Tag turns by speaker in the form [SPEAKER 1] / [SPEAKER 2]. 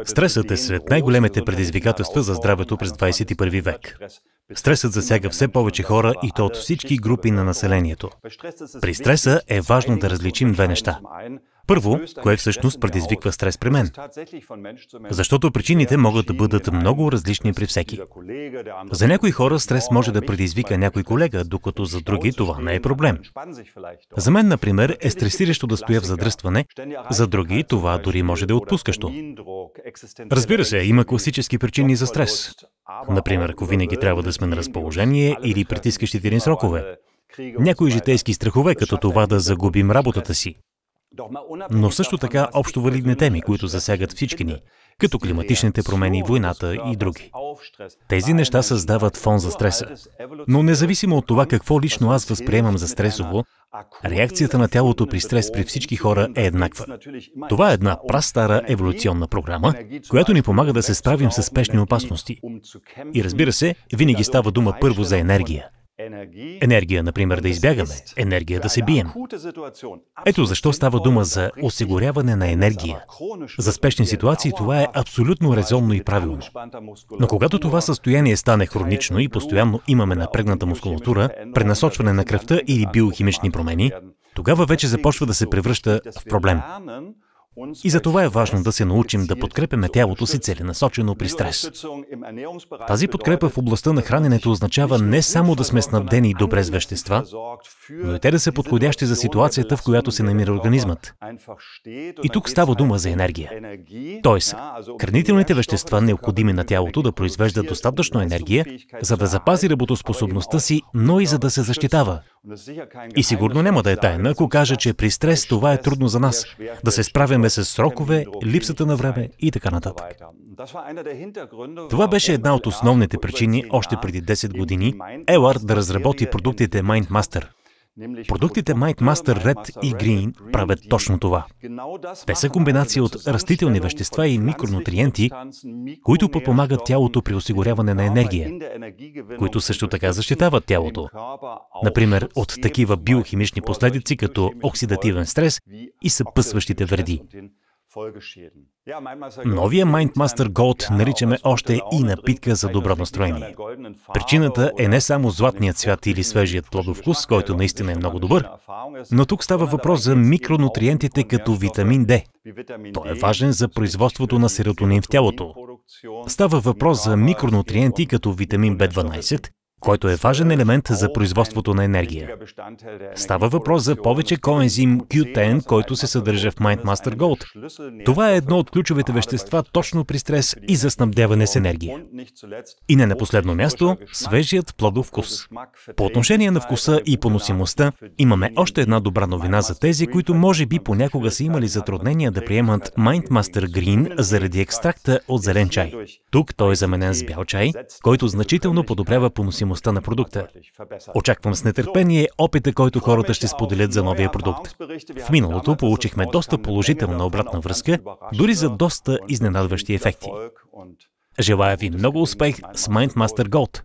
[SPEAKER 1] Стресът е сред най-големите предизвикателства за здравето през 21 век. Стресът засяга все повече хора и то от всички групи на населението. При стреса е важно да различим две неща. Първо, кое всъщност предизвиква стрес при мен? Защото причините могат да бъдат много различни при всеки. За някои хора стрес може да предизвика някой колега, докато за други това не е проблем. За мен, например, е стресиращо да стоя в задръстване, за други това дори може да е отпускащо. Разбира се, има класически причини за стрес. Например, ако винаги трябва да сме на разположение или притискащите ни срокове. Някои житейски страхове, като това да загубим работата си. Но също така общо валидни теми, които засягат всички ни, като климатичните промени, войната и други. Тези неща създават фон за стреса. Но независимо от това какво лично аз възприемам за стресово, реакцията на тялото при стрес при всички хора е еднаква. Това е една прастара еволюционна програма, която ни помага да се справим с спешни опасности. И разбира се, винаги става дума първо за енергия. Енергия, например, да избягаме, енергия да се бием. Ето защо става дума за осигуряване на енергия. За спешни ситуации това е абсолютно резонно и правилно. Но когато това състояние стане хронично и постоянно имаме напрегната мускулатура, пренасочване на кръвта или биохимични промени, тогава вече започва да се превръща в проблем. И за това е важно да се научим да подкрепяме тялото си целенасочено при стрес. Тази подкрепа в областта на храненето означава не само да сме снабдени добре с вещества, но и те да са подходящи за ситуацията, в която се намира организмът. И тук става дума за енергия. Тоест, хранителните вещества, необходими на тялото да произвеждат достатъчно енергия, за да запази работоспособността си, но и за да се защитава. И сигурно няма да е тайна, ако кажа, че при стрес това е трудно за нас. Да се справяме с срокове, липсата на време и така нататък. Това беше една от основните причини още преди 10 години Елард да разработи продуктите MindMaster. Продуктите MindMaster Red и Green правят точно това. Те са комбинация от растителни вещества и микронутриенти, които подпомагат тялото при осигуряване на енергия, които също така защитават тялото. Например, от такива биохимични последици, като оксидативен стрес и съпътстващите вреди. Новия MindMaster Gold наричаме още и напитка за добро настроение. Причината е не само златният цвят или свежият плодов вкус, който наистина е много добър, но тук става въпрос за микронутриентите като витамин D. Той е важен за производството на серотонин в тялото. Става въпрос за микронутриенти като витамин B12, който е важен елемент за производството на енергия. Става въпрос за повече коензим Q10, който се съдържа в MindMaster Gold. Това е едно от ключовите вещества точно при стрес и за снабдяване с енергия. И не на последно място, свежият плодов вкус. По отношение на вкуса и поносимостта, имаме още една добра новина за тези, които може би понякога са имали затруднения да приемат MindMaster Green заради екстракта от зелен чай. Тук той е заменен с бял чай, който значително подобрява поносимостта на продукта. Очаквам с нетърпение опита, който хората ще споделят за новия продукт. В миналото получихме доста положителна обратна връзка, дори за доста изненадващи ефекти. Желая ви много успех с MindMaster Gold!